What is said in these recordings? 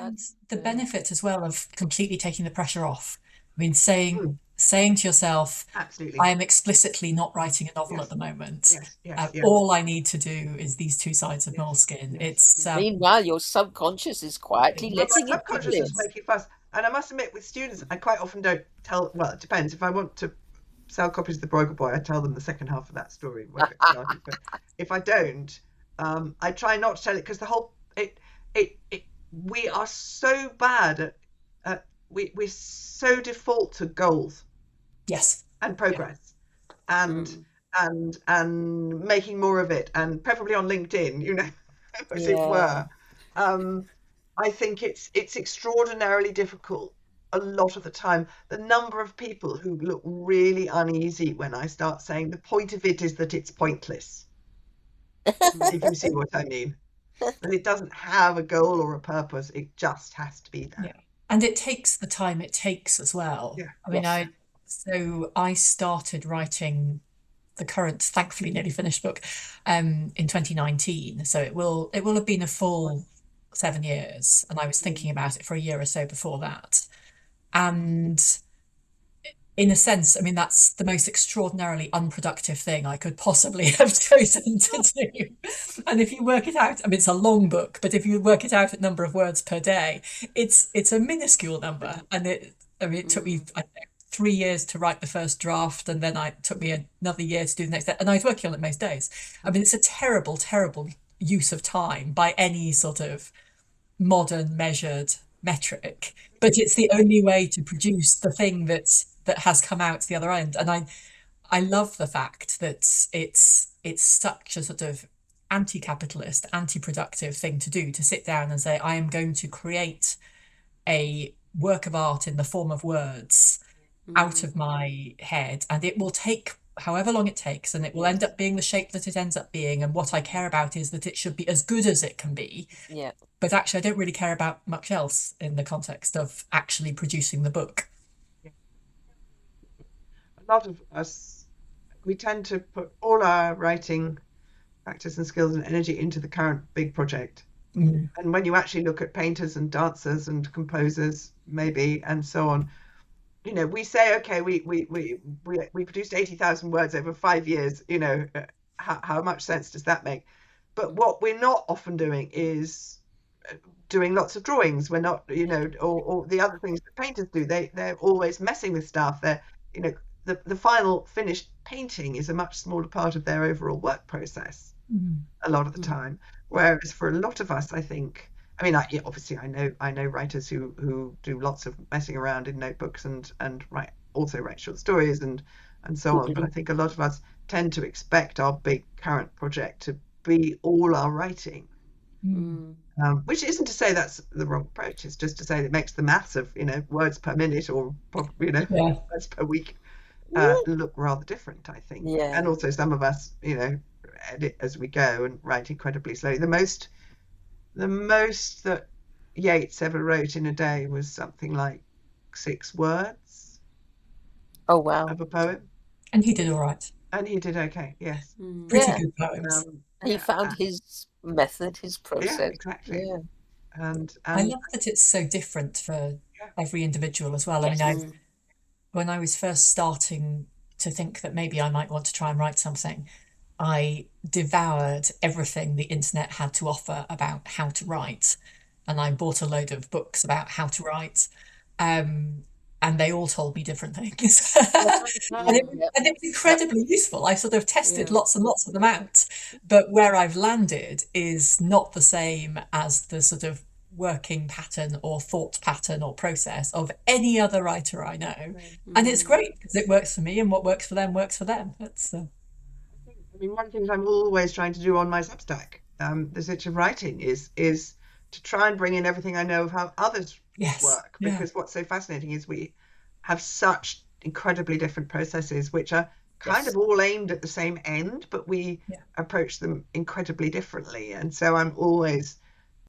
And the Yeah. benefit as well of completely taking the pressure off. I mean, saying to yourself, I Absolutely. am explicitly not writing a novel at Yes. the moment. Yes. Yes. Yes. All I need to do is these two sides of Yes. moleskin. Yes. It's Meanwhile, your subconscious is quietly Well, my letting it subconscious is publish. making fuss. And I must admit, with students, I quite often don't tell, well, it depends. If I want to sell copies of The Broker Boy, I tell them the second half of that story, where it started. But if I don't, I try not to tell it, because we are so bad we're so default to goals yes. and Yeah. progress and Mm. and making more of it, and preferably on LinkedIn, as it Yeah. were. I think it's extraordinarily difficult a lot of the time. The number of people who look really uneasy when I start saying the point of it is that it's pointless, if you see what I mean. That it doesn't have a goal or a purpose, it just has to be Yeah. there. And it takes the time it takes as well. Yeah. I mean, Yes. I started writing the current, thankfully nearly finished book in 2019. So it will have been a full 7 years. And I was thinking about it for a year or so before that. And in a sense, I mean, that's the most extraordinarily unproductive thing I could possibly have chosen to do. And if you work it out, I mean, it's a long book, but if you work it out at number of words per day, it's a minuscule number. And it took me, Mm. I don't know, 3 years to write the first draft, and then it took me another year to do the next day. And I was working on it most days. I mean, it's a terrible, terrible use of time by any sort of modern measured metric, but it's the only way to produce the thing that has come out the other end. And I love the fact that it's such a sort of anti-capitalist, anti-productive thing to do, to sit down and say, I am going to create a work of art in the form of words out Mm. of my head, and it will take however long it takes, and it will end Yes. up being the shape that it ends up being. And what I care about is that it should be as good as it can be. Yeah. But actually, I don't really care about much else in the context of actually producing the book. A lot of us, we tend to put all our writing practice and skills and energy into the current big project. Mm. And when you actually look at painters and dancers and composers, maybe, and so on, we say, okay, we produced 80,000 words over 5 years. How much sense does that make? But what we're not often doing is doing lots of drawings. We're not, or the other things that painters do. They're always messing with stuff. You know, the final finished painting is a much smaller part of their overall work process Mm. a lot of the Mm. time. Whereas for a lot of us, I think, I mean, obviously, I know writers who do lots of messing around in notebooks and write short stories and so on. But I think a lot of us tend to expect our big current project to be all our writing. Mm. Mm. Which isn't to say that's the wrong approach. It's just to say that it makes the maths of words per minute or Yeah. words per week Yeah. look rather different, I think. Yeah. And also some of us, edit as we go and write incredibly slowly. The most that Yeats ever wrote in a day was something like 6 words Oh, wow. of a poem, And he did all right. and he did okay. Yes. Mm. Pretty Yeah. good poems. He Yeah. found his method, his Yeah. process. Exactly. Yeah. I And love that it's so different for yeah. every individual as well. I mean, Yes. when I was first starting to think that maybe I might want to try and write something, I devoured everything the internet had to offer about how to write. And I bought a load of books about how to write. Um, and they all told me different things. And it, Mm. Yep. and it was incredibly useful. I sort of tested Yeah. lots and lots of them out. But where I've landed is not the same as the sort of working pattern or thought pattern or process of any other writer I know. And it's Mm. great because it works for me, and what works for them works for them. I mean, one of the things I'm always trying to do on my Substack, the Stitch of Writing, is to try and bring in everything I know of how others Yes. work. Yeah. Because what's so fascinating is we have such incredibly different processes, which are kind Yes. of all aimed at the same end, but we Yeah. approach them incredibly differently. And so I'm always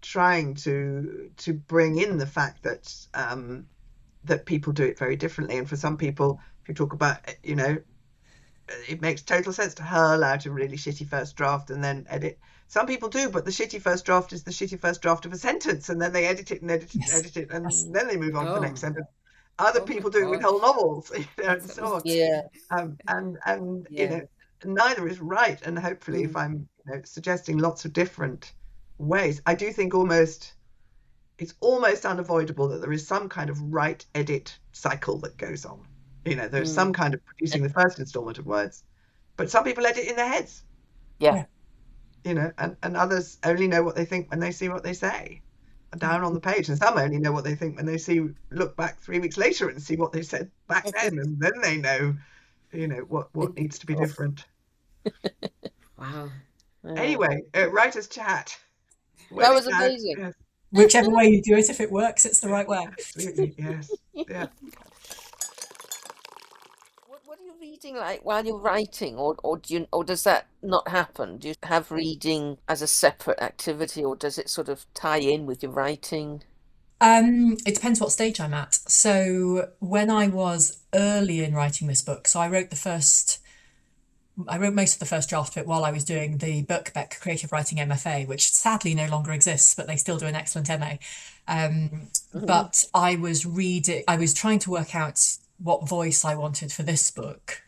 trying to bring in the fact that people do it very differently. And for some people, if you talk about, it makes total sense to hurl out a really shitty first draft and then edit. Some people do, but the shitty first draft is the shitty first draft of a sentence, and then they edit it and edit it and Yes. edit it, Yes. and then they move on to the next Oh, sentence. Other oh my people do it with whole gosh. novels, That and so sounds on. Yeah. And Yeah. neither is right. And hopefully, if I'm suggesting lots of different ways, I do think it's almost unavoidable that there is some kind of write edit cycle that goes on. There's some kind of producing the first installment of words, but some people edit in their heads, Yeah. and others only know what they think when they see what they say down on the page, and some only know what they think when they look back 3 weeks later and see what they said back then, and then they know what needs to be different. Wow. Anyway, writers chat. That was amazing. Yes, Whichever way you do it, if it works, it's the right way. absolutely. Yes. Yeah. What are you reading like while you're writing, or does that not happen? Do you have reading as a separate activity, or does it sort of tie in with your writing? It depends what stage I'm at. So when I was early in writing this book, so I wrote most of the first draft of it while I was doing the Bookchat Creative Writing MFA, which sadly no longer exists, but they still do an excellent MA. But I was trying to work out what voice I wanted for this book.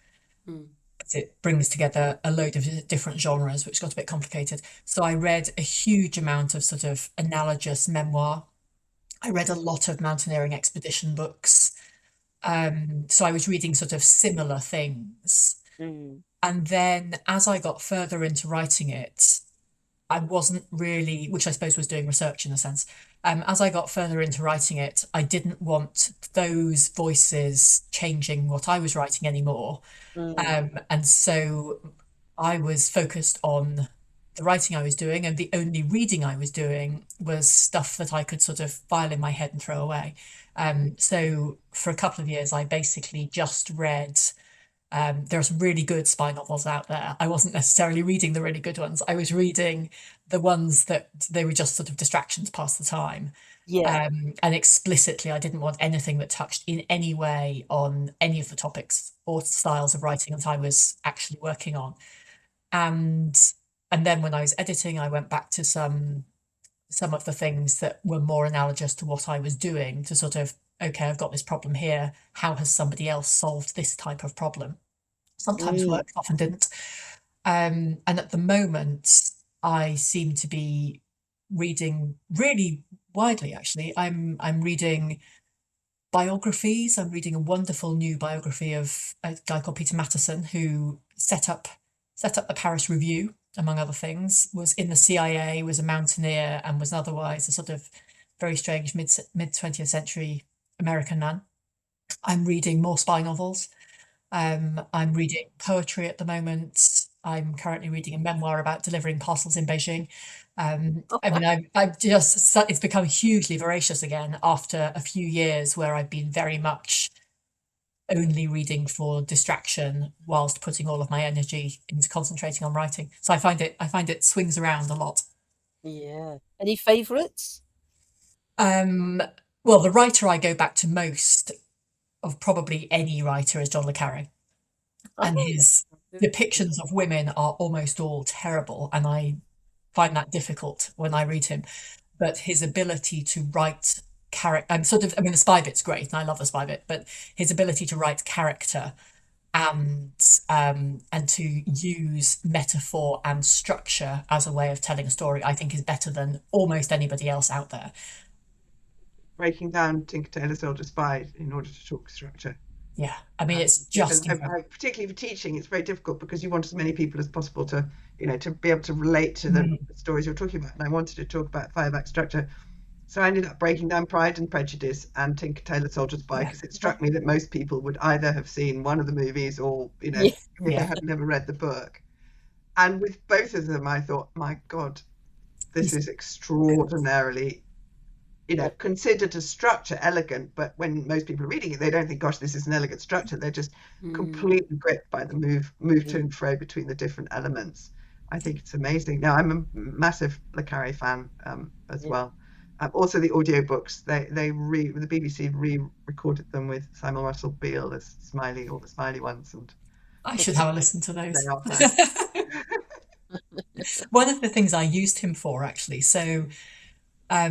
It brings together a load of different genres, which got a bit complicated. So I read a huge amount of sort of analogous memoir. I read a lot of mountaineering expedition books. So I was reading sort of similar things. And then as I got further into writing it, I wasn't really, which I suppose was doing research in a sense. As I got further into writing it, I didn't want those voices changing what I was writing anymore. And so I was focused on the writing I was doing, and the only reading I was doing was stuff that I could sort of file in my head and throw away. So for a couple of years, I basically just read. There are some really good spy novels out there. I wasn't necessarily reading the really good ones. I was reading the ones that they were just sort of distractions past the time. Yeah. And explicitly, I didn't want anything that touched in any way on any of the topics or styles of writing that I was actually working on. And then when I was editing, I went back to some of the things that were more analogous to what I was doing to sort of, okay, I've got this problem here. How has somebody else solved this type of problem? Sometimes worked, often didn't. And at the moment, I seem to be reading really widely, actually. I'm reading biographies. I'm reading a wonderful new biography of a guy called Peter Matteson, who set up the Paris Review, among other things, was in the CIA, was a mountaineer, and was otherwise a sort of very strange mid 20th century American man. I'm reading more spy novels. I'm reading poetry at the moment. I'm currently reading a memoir about delivering parcels in Beijing. I mean, it's become hugely voracious again after a few years where I've been very much only reading for distraction whilst putting all of my energy into concentrating on writing. So I find it swings around a lot. Yeah. Any favourites? Well, the writer I go back to most of probably any writer is John le Carre. And his depictions of women are almost all terrible, and I find that difficult when I read him. But his ability to write character, the spy bit's great, and I love the spy bit, but his ability to write character and to use metaphor and structure as a way of telling a story, I think is better than almost anybody else out there. Breaking down Tinker Tailor Soldier Spy in order to talk structure. Yeah, I mean, it's just particularly for teaching, it's very difficult because you want as many people as possible to be able to relate to the stories you're talking about. And I wanted to talk about 5-act structure, so I ended up breaking down Pride and Prejudice and Tinker Tailor Soldier Spy because it struck me that most people would either have seen one of the movies or if they had never read the book. And with both of them, I thought, my God, this is extraordinarily considered a structure elegant, but when most people are reading it, they don't think, gosh, this is an elegant structure. They're just completely gripped by the move to and fro between the different elements. I think it's amazing. Now, I'm a massive le Carre fan as well. Also, the audiobooks, the BBC re-recorded them with Simon Russell Beale as Smiley, all the Smiley ones, and I should have a listen to They those. are fun. One of the things I used him for, actually. So, I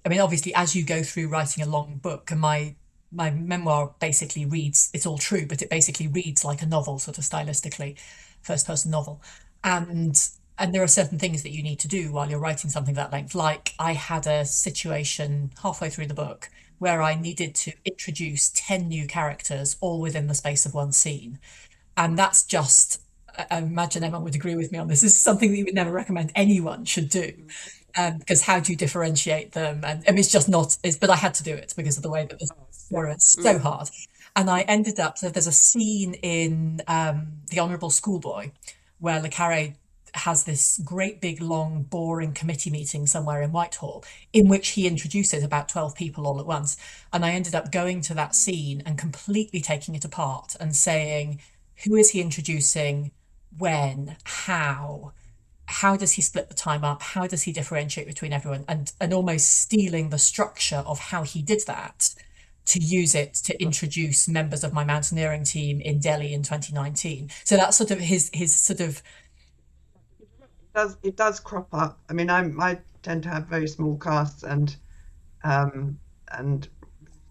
mean, obviously, as you go through writing a long book, and my memoir basically reads, it's all true, but it basically reads like a novel, sort of stylistically, first person novel. And and there are certain things that you need to do while you're writing something that length. Like I had a situation halfway through the book where I needed to introduce 10 new characters all within the space of one scene. And that's just, I imagine Emma would agree with me on this. This is something that you would never recommend anyone should do. Because how do you differentiate them? And I mean, it's just not, but I had to do it because of the way that the were so hard. And I ended up, so there's a scene in The Honourable Schoolboy where Le Carre has this great big long boring committee meeting somewhere in Whitehall in which he introduces about 12 people all at once. And I ended up going to that scene and completely taking it apart and saying, who is he introducing, when, how does he split the time up, how does he differentiate between everyone, and almost stealing the structure of how he did that to use it to introduce members of my mountaineering team in Delhi in 2019. So that's sort of his sort of It does crop up. I mean, I tend to have very small casts and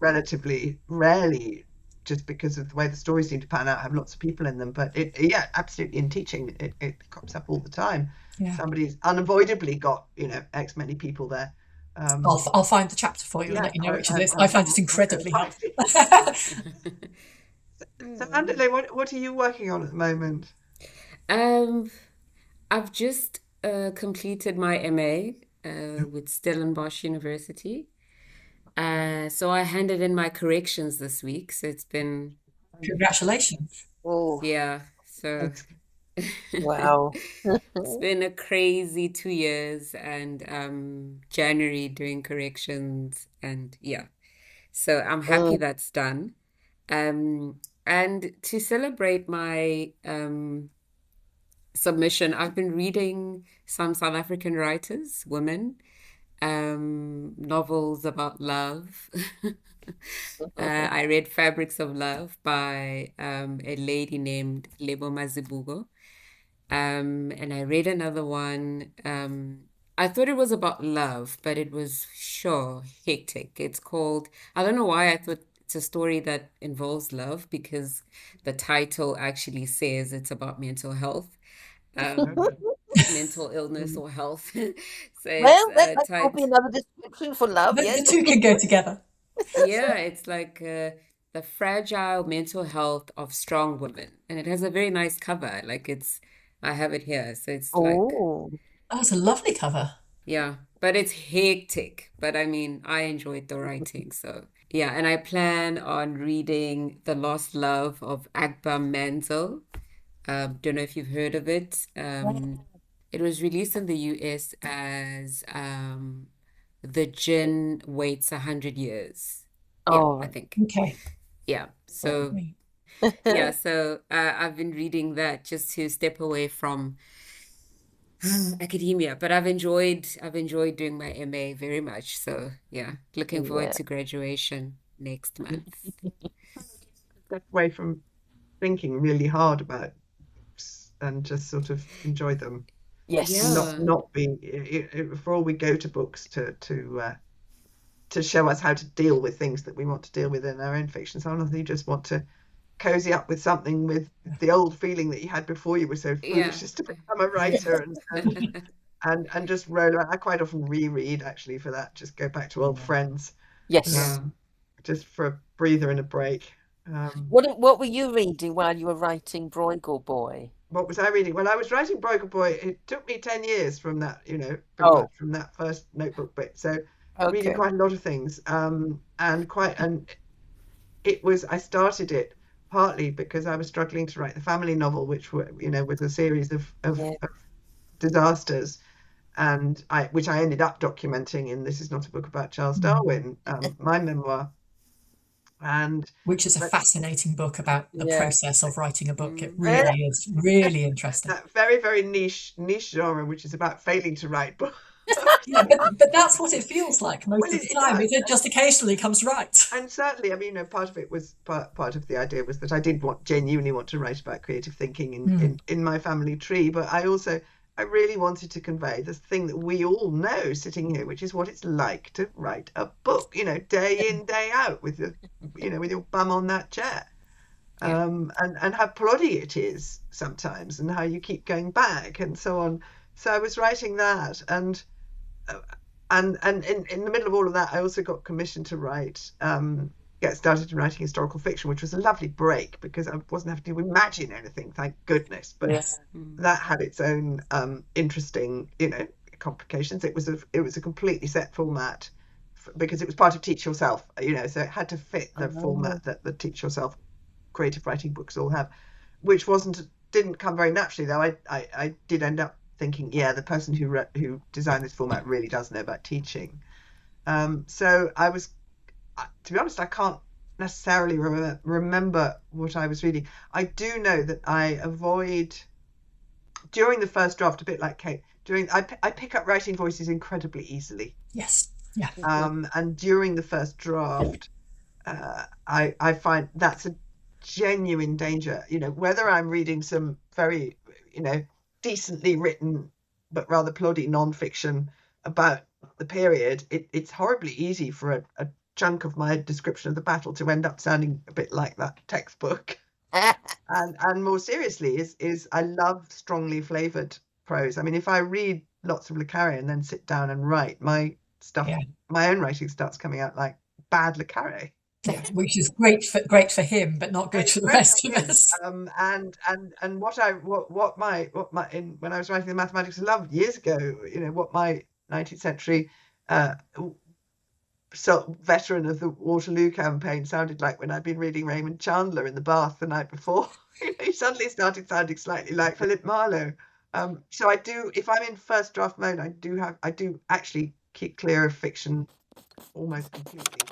relatively rarely, just because of the way the stories seem to pan out, have lots of people in them. But yeah, absolutely, in teaching, it crops up all the time. yeah. Somebody's unavoidably got, X many people there. I'll find the chapter for you and Yeah, let you know which it is. I I'm find it also incredibly helpful. So, Andale, what are you working on at the moment? Um, I've just completed my MA with Stellenbosch University. So I handed in my corrections this week. So it's been, Congratulations. Oh, yeah, so It's wow. it's been a crazy 2 years and January doing corrections and yeah. So I'm happy Mm. that's done. And to celebrate my submission, I've been reading some South African writers, women, novels about love. I read Fabrics of Love by a lady named Lebo Mazibuko. And I read another one. I thought it was about love, but it was sure hectic. It's called, I don't know why I thought it's a story that involves love because the title actually says it's about mental health, okay. mental illness or health. So it's Well, that will be another description for love, The yes. two can go together. yeah, it's like the fragile mental health of strong women, and it has a very nice cover. Like I have it here, so it's like Oh, Oh, it's a lovely cover. yeah, but it's hectic. But I mean, I enjoyed the writing, so yeah. And I plan on reading The Lost Love of Akbar Manzel. Don't know if you've heard of it. It was released in the US as The Jinn Waits 100 Years. Yeah, all I right. think. Okay. Yeah. So Great. yeah, so I've been reading that just to step away from academia, but I've enjoyed doing my MA very much. So yeah, looking forward Yeah. to graduation next month. Step away from thinking really hard about books and just sort of enjoy them. Yes. Not Yeah. not be for all we go to books to show us how to deal with things that we want to deal with in our own fiction. Sometimes you just want to cozy up with something with the old feeling that you had before you were so Yeah. foolish as to become a writer and just roll around. I quite often reread actually for that, just go back to old friends, Yes. Yeah. just for a breather and a break. Um, What were you reading while you were writing Bruegel Boy? what was I reading? Well, I was writing Broken Boy. It took me 10 years from that, pretty Oh, much from that first notebook bit. So reading okay. quite a lot of things. And I started it partly because I was struggling to write the family novel, which was a series Yeah. of disasters, which I ended up documenting in This Is Not a Book About Charles Darwin, my memoir. And Which is a but fascinating book about the Yeah. process of writing a book. It Yeah. really is really interesting. that very, very niche genre, which is about failing to write books. Yeah, but that's what it feels like most Well, of the it time. does. It just occasionally comes right. And certainly, I mean, part of it was part of the idea was that I did genuinely want to write about creative thinking in my family tree, but I really wanted to convey this thing that we all know sitting here, which is what it's like to write a book, day in, day out with with your bum on that chair. Yeah. And how ploddy it is sometimes, and how you keep going back and so on. So I was writing that, and in the middle of all of that, I also got commissioned to get started writing historical fiction, which was a lovely break because I wasn't having to imagine anything, thank goodness. But Yes. that had its own interesting, complications. It was a completely set format because it was part of Teach Yourself, so it had to fit the format that the Teach Yourself creative writing books all have, which didn't come very naturally, though. I did end up thinking, yeah, the person who designed this format really does know about teaching. So to be honest, I can't necessarily remember what I was reading. I do know that I avoid, during the first draft, a bit like Kate, I pick up writing voices incredibly easily. Yes. Yeah. And during the first draft, I find that's a genuine danger. Whether I'm reading some very, decently written but rather ploddy non-fiction about the period, it's horribly easy for a chunk of my description of the battle to end up sounding a bit like that textbook. And more seriously, is I love strongly flavored prose. I mean, if I read lots of Le Carre and then sit down and write, my own writing starts coming out like bad Le Carre. Yeah, which is great for him, but not good for the rest of us. And when I was writing the Mathematics of Love years ago, what my 19th century veteran of the Waterloo campaign sounded like when I'd been reading Raymond Chandler in the bath the night before. He suddenly started sounding slightly like Philip Marlowe. So I do, if I'm in first draft mode, I do actually keep clear of fiction almost completely.